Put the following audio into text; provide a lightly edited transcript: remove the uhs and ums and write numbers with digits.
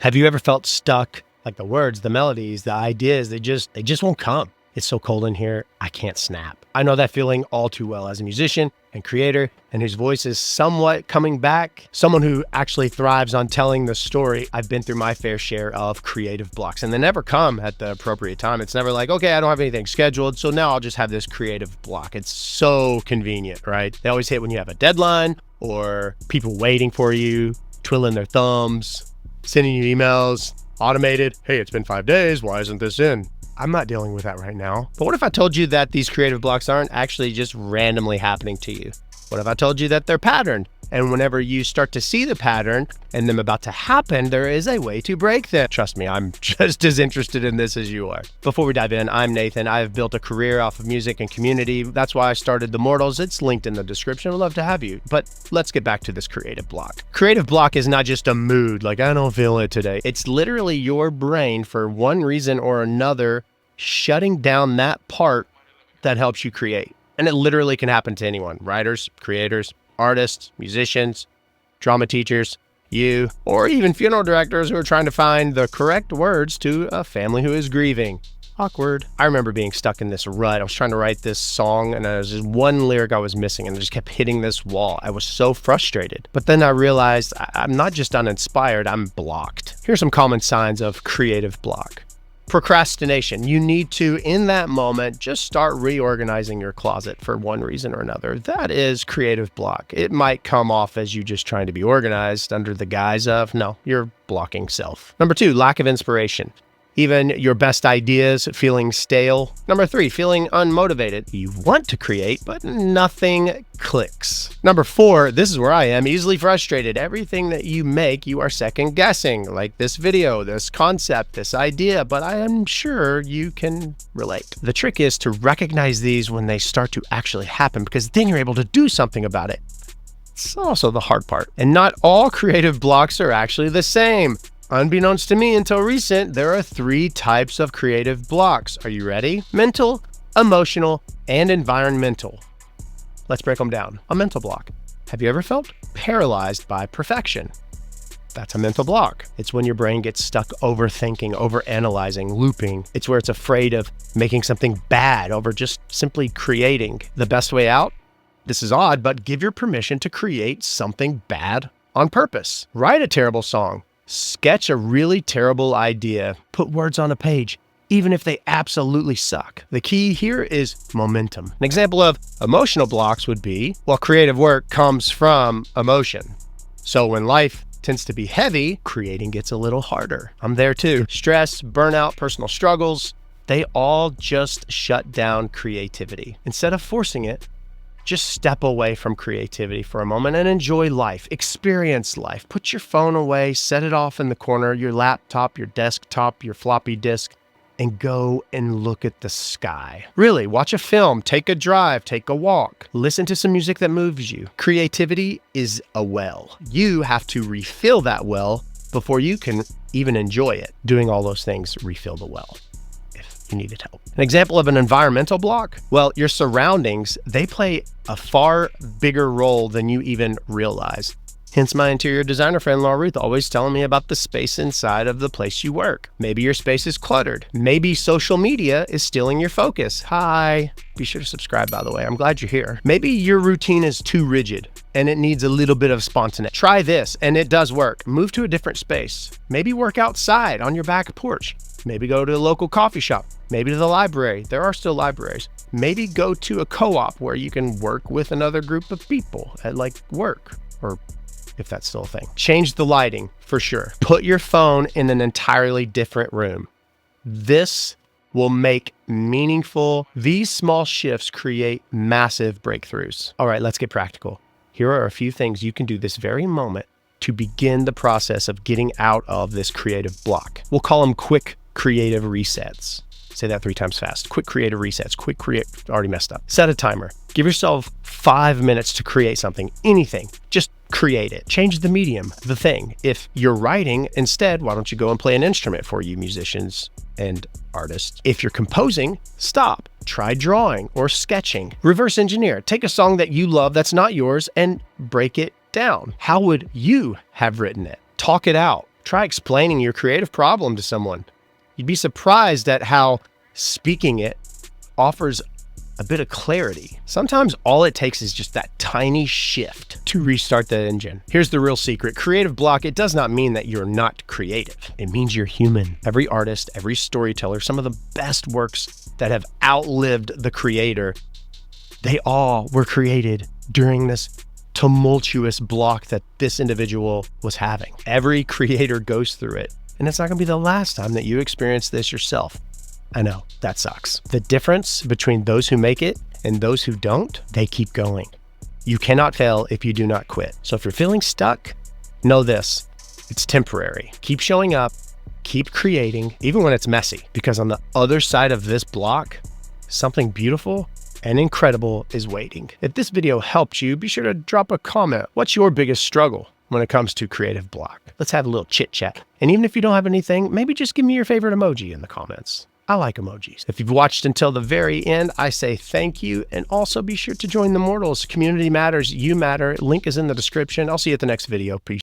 Have you ever felt stuck? Like the words, the melodies, the ideas, they just won't come. It's so cold in here, I can't snap. I know that feeling all too well as a musician and creator, and whose voice is somewhat coming back. Someone who actually thrives on telling the story. I've been through my fair share of creative blocks, and they never come at the appropriate time. It's never like, okay, I don't have anything scheduled, so now I'll just have this creative block. It's so convenient, right? They always hit when you have a deadline or people waiting for you, twiddling their thumbs, sending you emails, automated. Hey, it's been 5 days. Why isn't this in? I'm not dealing with that right now. But what if I told you that these creative blocks aren't actually just randomly happening to you? What if I told you that they're patterned? And whenever you start to see the pattern and them about to happen, there is a way to break them. Trust me, I'm just as interested in this as you are. Before we dive in, I'm Nathan. I've built a career off of music and community. That's why I started The Mortals. It's linked in the description. I'd love to have you. But let's get back to this creative block. Creative block is not just a mood, like I don't feel it today. It's literally your brain, for one reason or another, shutting down that part that helps you create. And it literally can happen to anyone. Writers, creators, artists, musicians, drama teachers, you, or even funeral directors who are trying to find the correct words to a family who is grieving. Awkward. I remember being stuck in this rut. I was trying to write this song and there was just one lyric I was missing and I just kept hitting this wall. I was so frustrated. But then I realized I'm not just uninspired, I'm blocked. Here's some common signs of creative block. Procrastination. You need to, in that moment, just start reorganizing your closet for one reason or another. That is creative block. It might come off as you just trying to be organized under the guise of, no, you're blocking self. Number 2, lack of inspiration. Even your best ideas feeling stale. Number 3, feeling unmotivated. You want to create, but nothing clicks. Number 4, this is where I am, easily frustrated. Everything that you make, you are second guessing, like this video, this concept, this idea, but I am sure you can relate. The trick is to recognize these when they start to actually happen, because then you're able to do something about it. It's also the hard part. And not all creative blocks are actually the same. Unbeknownst to me until recent, there are 3 types of creative blocks. Are you ready? Mental, emotional, and environmental. Let's break them down. A mental block. Have you ever felt paralyzed by perfection? That's a mental block. It's when your brain gets stuck overthinking, overanalyzing, looping. It's where it's afraid of making something bad over just simply creating. The best way out? This is odd, but give your permission to create something bad on purpose. Write a terrible song. Sketch a really terrible idea. Put words on a page, even if they absolutely suck. The key here is momentum. An example of emotional blocks would be, well, creative work comes from emotion. So when life tends to be heavy, creating gets a little harder. I'm there too. Stress, burnout, personal struggles, they all just shut down creativity. Instead of forcing it, just step away from creativity for a moment and enjoy life, experience life. Put your phone away, set it off in the corner, your laptop, your desktop, your floppy disk, and go and look at the sky. Really, watch a film, take a drive, take a walk, listen to some music that moves you. Creativity is a well. You have to refill that well before you can even enjoy it. Doing all those things, refill the well. You needed help. An example of an environmental block? Well, your surroundings, they play a far bigger role than you even realize. Hence my interior designer friend, Laura Ruth, always telling me about the space inside of the place you work. Maybe your space is cluttered. Maybe social media is stealing your focus. Hi. Be sure to subscribe, by the way. I'm glad you're here. Maybe your routine is too rigid and it needs a little bit of spontaneity. Try this and it does work. Move to a different space. Maybe work outside on your back porch. Maybe go to a local coffee shop. Maybe to the library. There are still libraries. Maybe go to a co-op where you can work with another group of people at like work, or if that's still a thing. Change the lighting for sure. Put your phone in an entirely different room. This will make these small shifts create massive breakthroughs. All right, let's get practical. Here are a few things you can do this very moment to begin the process of getting out of this creative block. We'll call them quick creative resets. Say that 3 times fast. Quick creative resets. Already messed up. Set a timer. Give yourself 5 minutes to create something, anything. Just create it. Change the medium, the thing. If you're writing, instead, why don't you go and play an instrument for you musicians and artists? If you're composing, stop. Try drawing or sketching. Reverse engineer. Take a song that you love that's not yours and break it down. How would you have written it? Talk it out. Try explaining your creative problem to someone. You'd be surprised at how speaking it offers a bit of clarity. Sometimes all it takes is just that tiny shift to restart the engine. Here's the real secret. Creative block, it does not mean that you're not creative. It means you're human. Every artist, every storyteller, some of the best works that have outlived the creator, they all were created during this tumultuous block that this individual was having. Every creator goes through it, and it's not gonna be the last time that you experience this yourself. I know, that sucks. The difference between those who make it and those who don't, they keep going. You cannot fail if you do not quit. So if you're feeling stuck, know this, it's temporary. Keep showing up, keep creating, even when it's messy, because on the other side of this block, something beautiful and incredible is waiting. If this video helped you, be sure to drop a comment. What's your biggest struggle when it comes to creative block? Let's have a little chit chat. And even if you don't have anything, maybe just give me your favorite emoji in the comments. I like emojis. If you've watched until the very end, I say thank you. And also be sure to join the Mortals. Community matters, you matter. Link is in the description. I'll see you at the next video. Peace.